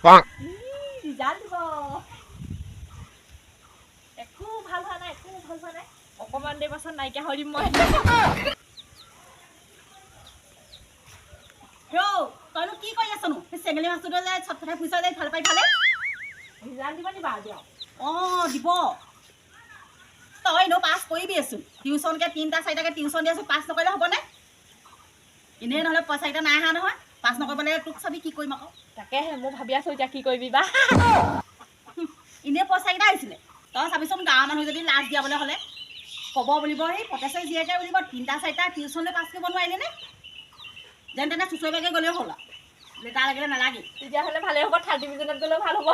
result দিব একো ভাল হোৱা নাই অকণমান দেৰি পাছত নাইকিয়া হৈ দিম মই তইনো কি কৰি আছনো চেঙেলী মাছটো যে ছটফটাই ফুৰিছ যে ইফালে পৰা ইফালে ৰিজাল্ট দিব নিবা দিয়ক দিব তই এনেও পাছ কৰিবিচোন টিউশ্যনকৈ 3টা 4টাকৈ টিউশ্যন দি আছোঁ পাছ নকৰিলে হ'বনে এনেই নহ'লে পইচাকেইটা নাই অহা নহয় পাছ নকৰিবলৈ তোক চাবি কি কৰিম আকৌ তাকেহে মই ভাবি আছোঁ এতিয়া কি কৰিবি বা এনেই পইচাকেইটা আহিছিলে তই চাবিচোন গাঁৱৰ মানুহ যদি লাজ দিয়াবলৈ হ'লে ক'ব বুলিব সেই পটেশ্বৰী জীয়েকে বুলিব 3টা 4টা টিউশ্যনলৈ পাছ কৰিব নোৱাৰিলেনে যেন তেনে চুচৰিবাকৈ গ'লেও হ'ল আৰু লেটাৰ লাগিলে নালাগে তেতিয়াহ'লে ভালেই হ'ব 3rd ডিভিজনত গ'লেও ভাল হ'ব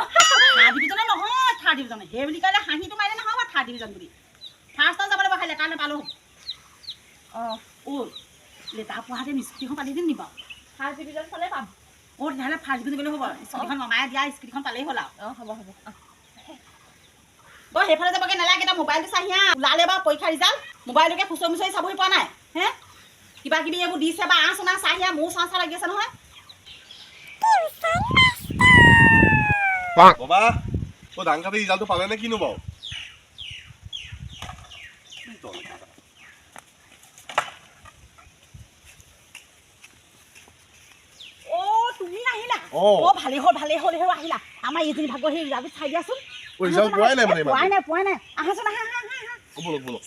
3rd ডিভিজনে নহয় 3rd ডিভিজনে সেই বুলি ক'লে হাঁহিটো মাৰিলে নহ'ব 3rd ডিভিজন বুলি ফাৰ্ষ্টত যাব লাগিব খালি লেটাৰ নাপালোঁ লেটাৰ পোৱাহেঁতেন স্কুটিখন পালি দিম নি বাৰু 1st ডিভিজন চালে পাম তেতিয়াহ'লে 1st ডিভিজন গ'লেও হ'ব স্কুটিখন মামায়ে দিয়া স্কুটিখন পালেই হ'ল আৰু হ'ব তই সেইফালে যাবগৈ নালাগে তই মোবাইলটো চাহি ওলালে বাৰু পৰীক্ষা ৰিজাল্ট মোবাইলটোকে খুচৰি মুচৰি চাবহি পোৱা নাই হে কিবা কিবি এইবোৰ দিছে বা আছোনা চাহি মোৰো চাওঁ লাগি আছে নহয় বাবা ডাঙৰকাপি ৰিজাল্টটো পালে নে কিনো বাৰু তুমি আহিলা ভালেই হ'ল আহিলা আমাৰ এইজনী ভাগৰ সেই ৰিজাল্টটো চাই দিয়াচোন পোৱাই নাই আহাচোন আহা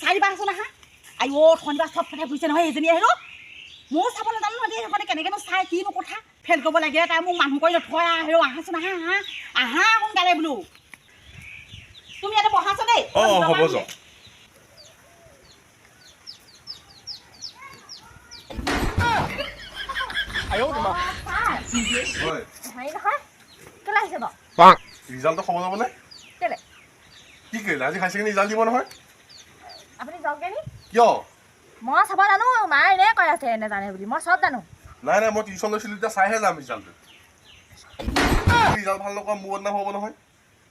চাই দিবা আহাচোন আহা শনিবাৰ চব কথা বুজিছে নহয় এইজনী আহিলোঁ ময়ো চাব নাজানো নহয় সেইখনে কেনেকৈনো চাই কিনো কথা ফেল কৰিব লাগে তাই মোক মানুহ কৰি নথয় আহাচোন আহা সোনকালে বোলো তুমি ইয়াতে বহাচোন দেই হ'ব যাওক ৰিজাল্টটো খবৰ ল'বনে কি কৰিলে আজি হাই ছেকেণ্ডেৰী ৰিজাল্ট দিব নহয় আপুনি যাওকগে নি কিয় মই চাব জানো মায়ে এনে কৈ আছে এনে জানে বুলি মই চব জানো নাই মই টিউশ্যন লৈছিলোঁ এতিয়া চাইহে যাম ৰিজাল্টটো ৰিজাল্ট ভাল নকৰা মোৰ বদনাম হ'ব নহয়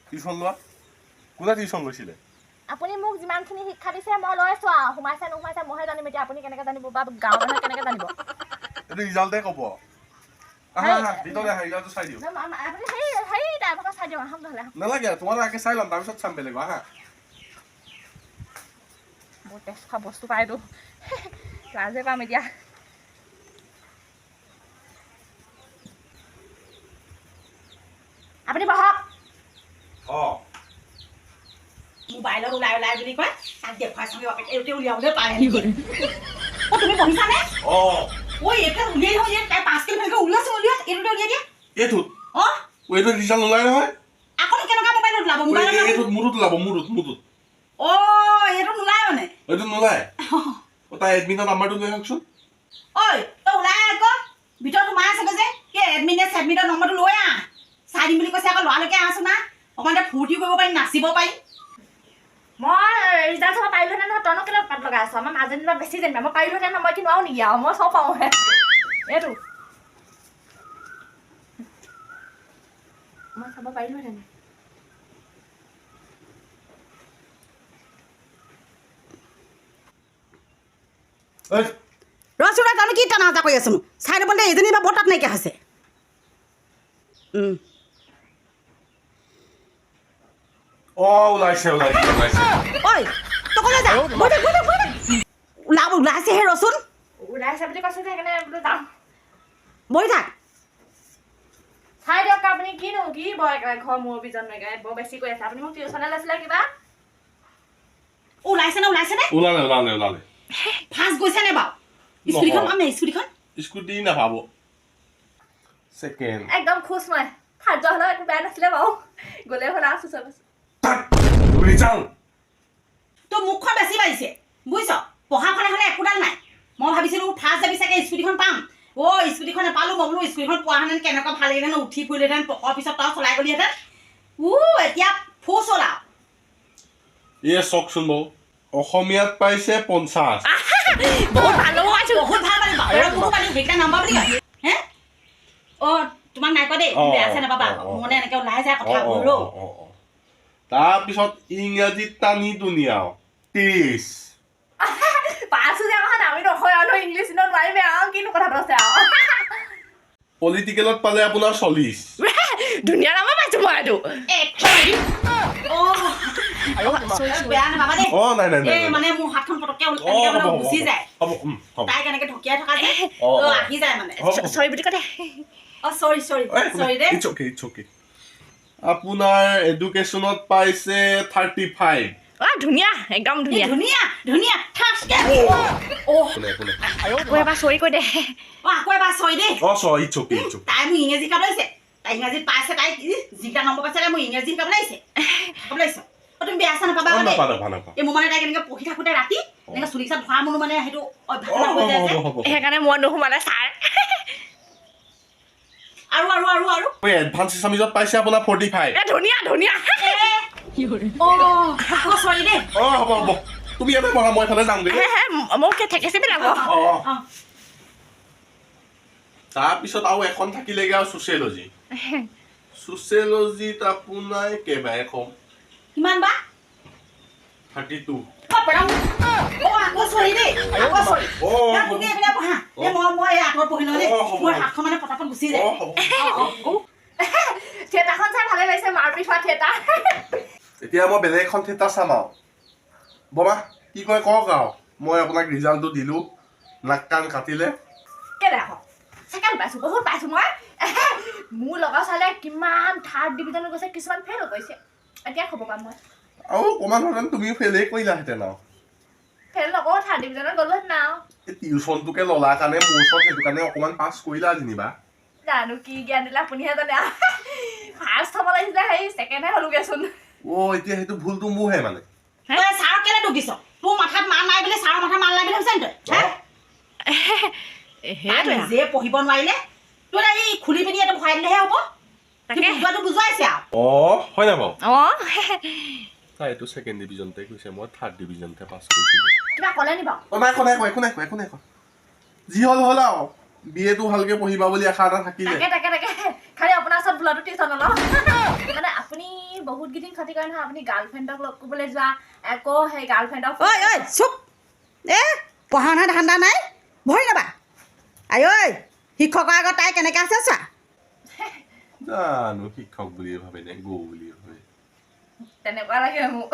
টিউশ্যন লোৱা কোনে টিউশ্যন লৈছিলে আপুনি মোক যিমানখিনি শিক্ষা দিছে মই লৈছো আৰু সোমাইছে নোসোমাইছে মইহে জানিম এতিয়া আপুনি কেনেকৈ জানিব বা গাঁৱৰ মানুহে কেনেকৈ জানিব এইটো ৰিজাল্টে ক'ব ভিতৰলৈ আহা ৰিজাল্টটো চাই দিওঁ আপুনি হেৰি টাইমতে চাই দিয়ক আহক নহ'লে নালাগে তোমাৰ আগে চাই ল'ম তাৰপিছত চাম বেলেগ আহা বহুত টেষ্ট খোৱা বস্তু পায়তো লাজে পাম এতিয়া আপুনি বহক অঁ মোবাইলত ওলাই বুলি কয় তাক দেখুৱাই চাবি এইটোতে উলিয়াবলৈ পাই আনি গ'ল তুমি বহিছানে এতিয়া উলিয়াই তাই 5 কিলো ভালকৈ ওলাইছে এইটোতে উলিয়াই দিয়া এইটোত এইটো ৰিজাল্ট নোলায় নহয় আকৌ কেনেকুৱা মোবাইলত ওলাব এইটোত মোৰটোত ওলাব মোৰটোত এইটো নোলায় মানে এইটো নোলায় তাই এডমিনৰ নাম্বাৰটো লৈ আহকচোন তই ওলাই আকৌ ভিতৰত সোমাই আছগৈ যে কি এডমিনৰ নম্বৰটো লৈ আহ চাই দিম বুলি কৈছে আকৌ ল'ৰালৈকে আহাচোন না অকণমান ফূৰ্তিও কৰিব পাৰিম নাচিব পাৰিম মই ৰিজাল্ট চাব পাৰিলোহেঁতেন নহয় তইনো কেলৈ পাত লগাই আছ আমাৰ মাজে যেনিবা বেছি যেনিবা মই পাৰিলোহেঁতেন মই কি নোৱাৰো নেকি আৰু মই চব পাওঁহে এইটো মই চাব পাৰিলোহেঁতেন ৰচোন জানো কি টানা হাজা কৰি আছোনো চাই ল'বলৈ এজনী বা বতাত নাইকিয়া হৈছে ওলাইছে ওলাইছেহে ৰচোন ওলাইছে বুলি কৈছে যে সেইকাৰণে বোলো যাওঁ বহি থাক চাই দিয়ক আপুনি কিনো কি বৰ একেবাৰে ঘৰ মুৰব্বী জন্ম একেবাৰে বৰ বেছি কৈ আছে আপুনি মোক টিউশ্যনে লৈছিলে কিবা ওলাইছে নে ওলালে ফাৰ্ষ্ট গৈছে নে বাৰু স্কুটিখন পাম নে স্কুটিখন স্কুটি নাপাব ছেকেণ্ড একদম খুচ মই খাদ্য হ'লেও একো বেয়া নাছিলে বাৰু গ'লে হ'ল আৰু চুচৰ তোৰ মুখখন বেছি বাঢ়িছে বুজিছ পঢ়াখনে হ'লে একোডাল নাই মই ভাবিছিলোঁ ফাৰ্ষ্ট যাবি চাগে স্কুটিখন পাম স্কুটিখন নাপালোঁ মই বোলো স্কুটিখন পোৱাহেঁতেন কেনেকুৱা ভাল লাগিলেহেঁতেন উঠি ফুৰিলেহেঁতেন পকৰ পিছত তই চলাই গ'লিহেঁতেন এতিয়া ফুচ হ'ল আৰু চাওকচোন বাৰু অসমীয়াত পাইছে 50 বহুত ভাল সেইকেইটা নাম্বাৰ বুলি কয় হে তোমাক নাই কোৱা দেই বেয়া চেয়া নাপাবা মনে এনেকৈ ওলাই যায় কথা তাৰপিছত ইংৰাজীত টানি দুনিয়া 30 পাছো যে আমাৰ আমি নহয় আৰু ইংলিছ নোৱাৰিমে আৰু কিনো কথাটো আছে আৰু পলিটিকেলত পালে আপোনাৰ 40 ধুনীয়া নাম্বাৰ পাইছোঁ মই এইটো বেয়া নাপাবা দেই অ নাই নাই এই মানে মোৰ হাতখন পটককে গুচি যায় তাই কেনেকে ঢকিয়াই থকা যে আহি যায় মানে চৰি বুলি কৈ দে চৰি চৰি চৰি দেই ইটছ অকে ইটছ অকে আপোনাৰ এডুকেশ্যনত পাইছে 35 ধুনীয়া একদম ধুনীয়া ধুনীয়া ধুনীয়া আকৌ এবাৰ চৰি কৈ দে আকৌ এবাৰ চৰি দেই ইটছ অকে তাই মোক ইংৰাজী শিকাব লাগিছে তাই ইংৰাজীত পাইছে তাই যিটা নম্বৰ পাইছে তাই মোক ইংৰাজী শিকাব লাগিছে তুমি বেয়া চা নাপাবা এই মোৰ মানে তাই কেনেকে পঢ়ি থাকোঁতে ৰাতি এনেকে চুলি চাত ধৰা মোৰ মানে সেইটো অভ্যাস হৈ যায় সেইকাৰণে মই নোসোমালে ছাৰ আৰু আৰু আৰু আৰু এডভান্স এছামিজত পাইছে আপোনাৰ 45 ধুনীয়া ধুনীয়া চৰি দেই হ'ব হ'ব তুমি ইয়াতে পঢ়া মই এফালে যাম দেই মোক ঠেকেচি পেলাব তাৰপিছত আৰু এখন থাকিলেগে আৰু ছচিয়লজি ছচিয়লজিত আপোনাৰ কেইবাৰে কম কিমান বা 32 আকৌ চৰি দেই আকৌ চৰি তুমি এপিনে পঢ়া মই আগত পঢ়ি লওঁ দেই মোৰ হাতখন মানে পটাপট গুচি যায় থিয়েটাৰখন চাই ভালে লাগিছে মাৰপিট হোৱা থিয়েটাৰ এতিয়া মই বেলেগ এখন থিয়েটাৰ চাম আৰু বমা কি কয় কওক আৰু মই আপোনাক ৰিজাল্টটো দিলোঁ নাক কাণ কাটিলে কেলে আকৌ ছেকেণ্ড পাইছোঁ বহুত পাইছোঁ মই মোৰ লগৰ ছোৱালীয়ে কিমান থাৰ্ড ডিভিজনত গৈছে কিছুমান ফেইল কৰিছে এতিয়া খবৰ পাম মই আৰু অকণমান হ'লে তুমিও ফেইলেই কৰিলাহেঁতেন আৰু ফেইল নকৰোঁ থাৰ্ড ডিভিজনত গ'লোহেঁতেন আৰু এই টিউশ্যনটোকে ল'লাৰ কাৰণে মোৰ ওচৰত সেইটো কাৰণে অকণমান পাছ কৰিলা যেনিবা জানো কি জ্ঞান দিলে আপুনিহে জানে ফাৰ্ষ্ট হ'ব লাগিছিলে সেই ছেকেণ্ডহে হ'লোগেচোন এতিয়া সেইটো ভুলটো মোৰহে মানে তই ছাৰক কেলে দুখ দিছ তোৰ মাথাত মান নাই বুলি ছাৰৰ মাথাত মান নাই বুলি ভাবিছ তই নিজে পঢ়িব নোৱাৰিলে তোৰ এই খুলি পিনি এইটো ভৰাই দিলেহে হ'ব বুজোৱাটো বুজুৱাইছে আৰু হয় নাই বাৰু তাই এইটো ছেকেণ্ড ডিভিজনতে কৈছে মই থাৰ্ড ডিভিজনতে পাছ কৰিছিলোঁ কিবা ক'লে নি বাৰু একো নাই যি হ'ল হ'ল আৰু বিএটো ভালকে পঢ়িবা বুলি আশা এটা থাকিলে তাকে খালি আপোনাৰ ওচৰত ভুলতো টিউশ্যন নলওঁ মানে আপুনি বহুত কেইদিন ক্ষতি কৰে নহয় আপুনি গাৰ্লফ্ৰেণ্ডক লগ কৰিবলৈ যোৱা আকৌ সেই গাৰ্লফ্ৰেণ্ডক ঐ চুপ পঢ়া শুনা ধান্দা নাই ভৰি ল'বা আই ঐ শিক্ষকৰ আগত তাই কেনেকৈ আছে চোৱা জানো শিক্ষক বুলিয়ে ভাবে নে গৌ বুলিয়ে ভাবে তেনেকুৱা লাগে মোক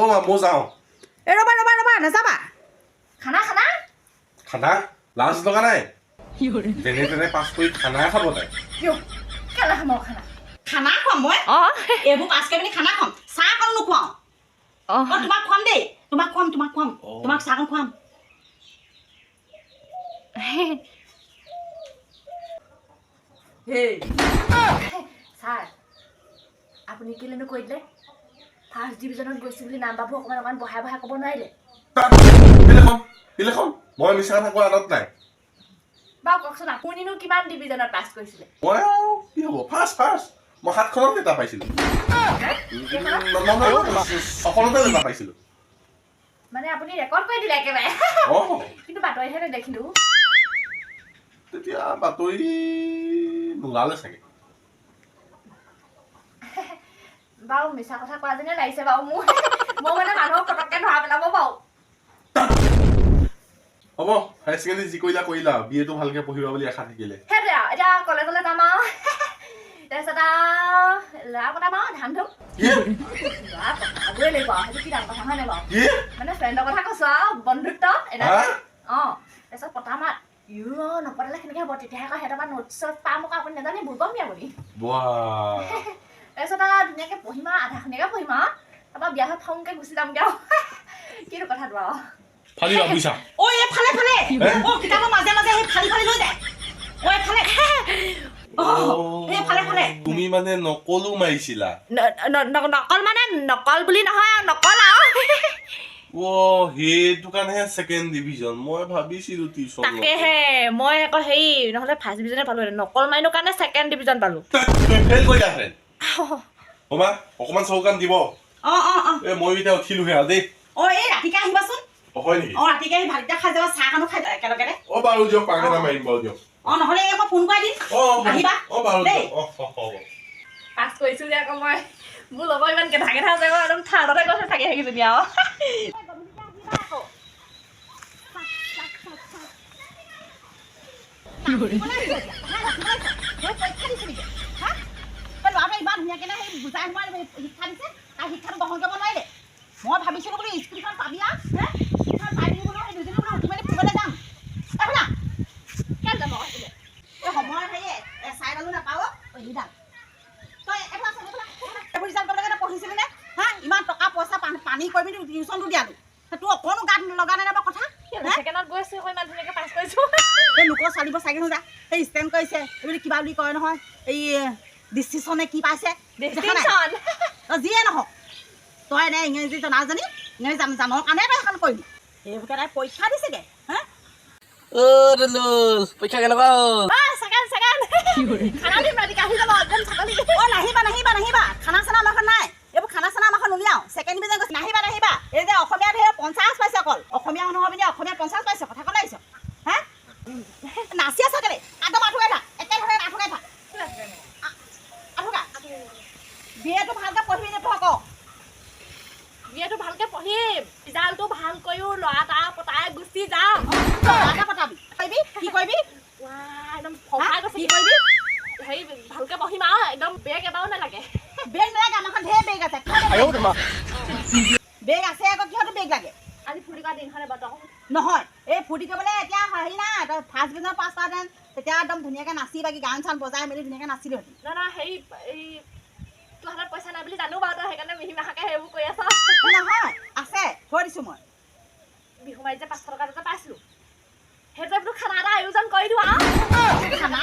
মা মই যাওঁ ৰ'বা নাযাবা খানা লাজ লগা নাই যেনে তেনে পাছ কৰি খানা খাব তাই কেলা খাম খানা খানা খুৱাম মই এইবোৰ পাছ কৰি পিনি খানা খুৱাম চাহ অকণ নোখুৱাওঁ তোমাক খুৱাম দেই তোমাক চাহকণ খুৱাম ছাৰ আপুনি কেলেনো কৈ দিলে ফাৰ্ষ্ট ডিভিজনত গৈছোঁ বুলি নাম বাবু অকণমান বহাই ক'ব নোৱাৰিলে মই মিছা কথা কোৱা আদত নাই বাৰু কওকচোন আপুনিনো কিমান ডিভিজনত পাছ কৰিছিলে মই কি হ'ব ফাৰ্ষ্ট মই 7খনত লেটাৰ পাইছিলোঁ সকলোতে লেটাৰ পাইছিলোঁ মানে আপুনি ৰেকৰ্ড কৰি দিলে একেবাৰে কিন্তু বাতৰিহে নেদেখিলোঁ তেতিয়া বাতৰি নোলালে চাগে বাৰু মিছা কথা কোৱা যেনে লাগিছে বাৰু মই মানে মানুহক পটককৈ ধৰা পেলাব বাৰু হ'ব হায়াৰ ছেকেণ্ডেৰী যি কৰিলা বিএটো ভালকে পঢ়িবা বুলি আশা থাকিলে সেইটোৱে আৰু এতিয়া কলেজলৈ যাম আৰু তাৰপিছত আৰু ল'ৰা পতাম আৰু ধান ধুম ল'ৰা পতাবই লাগিব আৰু সেইটো কি ডাঙৰ কথা হয় নাই বাৰু মানে ফ্ৰেণ্ডৰ কথা কৈছোঁ আৰু বন্ধুত্ব তাৰপিছত পতাম আৰু নপতালে কেনেকৈ হ'ব তেতিয়াহে আকৌ সিহঁতৰ পৰা নোটছত পাম আকৌ আপুনি নাজানে বুলবম নি আপুনি তাৰপিছত আৰু ধুনীয়াকৈ পঢ়িম আৰু আধাখনীয়াকৈ পঢ়িম আৰু তাৰপৰা বিয়া হৈ ফাউনকৈ গুচি যামগৈ আৰু কিনো কথাটো আৰু ফালিবা বুইছা ফালে কিতাপৰ মাজে সেই ফালি লৈ যায় ফালে তুমি মানে নকলো মাৰিছিলা নকল মানে নকল বুলি নহয় আৰু নকল আৰু সেইটো কাৰণেহে ছেকেণ্ড ডিভিজন মই ভাবিছিলো টিউশ্যন তাকেহে মই আকৌ হেৰি নহ'লে ফাৰ্ষ্ট ডিভিজনে পালোঁ নকল মাৰিনৰ কাৰণে ছেকেণ্ড ডিভিজন পালোঁ ফেইল কৰিলাহেঁতেন অকণমান চৌকান দিব মই এতিয়া উঠিলোহে আৰু দেই এই ৰাতিকে আহিবাচোন হয় নেকি ৰাতিকে আহি ভাতকেইটা খাই যাবা চাহকণো খাই যায় একেলগে বাৰু দিয়ক পাক এটা মাৰিম বাৰু দিয়ক নহ'লে মই ফোন কৰি দিম আহিবা বাৰু দেই পাছ কৰিছোঁ যে আকৌ মই মোৰ লগৰ ইমান কেঠা আছে একদম ঠাণ্ডাতে গৈছে থাকি সেইকেইজনী আৰু পৰীক্ষা দিছে নেকি হা তই ল'ৰাটোৱে ইমান ধুনীয়াকৈ নে সেই বুজাই সোমাই শিক্ষা দিছে তাৰ শিক্ষাটো গ্ৰহণ কৰিব নোৱাৰিলে মই ভাবিছিলোঁ বোলো স্কুলখন পাবি আৰু স্কুলখন পাই পিনি বোলো সেই দুজনী বোলো উঠি মেলি ফুৰিবলৈ যাম শুনা কেলৈ যাম আছিলে এই সময় হেৰিয়ে চাই ডালো নাপাওঁ এইডাল তই এইবোৰ ৰিজাল্ট কৰিবলৈ পঢ়িছিলি নে হা ইমান টকা পইচা পানী কৰি পিনি টিউশ্যনটো দিয়ালো তোৰ অকণো গাত লগা নাই বা কথা ছেকেণ্ডত গৈছোঁ ইমান ধুনীয়াকৈ পাছ কৰিছোঁ এই লোকৰ ছোৱালীব চাগে নোযা সেই ষ্টেণ্ড কৰিছে এইবুলি কিবা বুলি কয় নহয় এই ডিষ্টিংশ্যনে কি পাইছে যিয়ে নহওক তই এনে ইংৰাজী জনাজনী ইংৰাজী জানৰ কাৰণে তই এখন কৰিবি সেইবোৰকে তাই পৰীক্ষা দিছেগৈ হা পৰীক্ষা কেনেকুৱা হ'ল নাহিবা খানা চানা আমাৰ নাই এইবোৰ খানা চানা আমাৰ উলিয়াওঁ ছেকেণ্ড ডিভিজন গৈছে নাহিবা এই যে অসমীয়াত সেই 50 পাইছে অকল অসমীয়া মানুহ পিনে অসমীয়া 50 পাইছে কথা ক'লে আহিছ হা নাচি আছ কেলে একদম আঁঠুকাই থাক একেধৰণে আঁঠুকাই থাক আঁঠুকা বিয়েটো ভালকৈ পঢ়িবি নে পঢ় বিয়েটো ভালকৈ পঢ়িম ৰিজাল্টটো ভাল কৰিও ল'ৰা এটা পতাই গুচি যাম ল'ৰা পতাবি কৰিবি কি কৰিবি একদম ফকাই গৈছে কি কৰিবি হেৰি ভালকৈ পঢ়িম আৰু একদম বেগ এটাও নালাগে বেগ নালাগে আমাৰখন ঢেৰ বেগ আছে বেগ আছে আকৌ কিহতো বেগ লাগে আজি ফুৰি কৰা দিনখনে বতক নহয় এই ফূৰ্তি কৰিবলৈ এতিয়া হেৰি নাই তই ফাৰ্ষ্ট ডিভিজন পাছ কৰাহেঁতেন তেতিয়া একদম ধুনীয়াকৈ নাচি বাগি গান চান বজাই মেলি ধুনীয়াকৈ নাচিলোহেঁতেন না হেৰি এই তোৰ হাতত পইচা নাই বুলি জানো বাৰু তই সেইকাৰণে মিহি মাহাকে সেইবোৰ কৰি আছ নহয় আছে থৈ দিছোঁ মই বিহু মাৰি যে 500 টকা এটা পাইছিলোঁ সেইটো বোলো খানা এটা আয়োজন কৰি দিওঁ আৰু খানা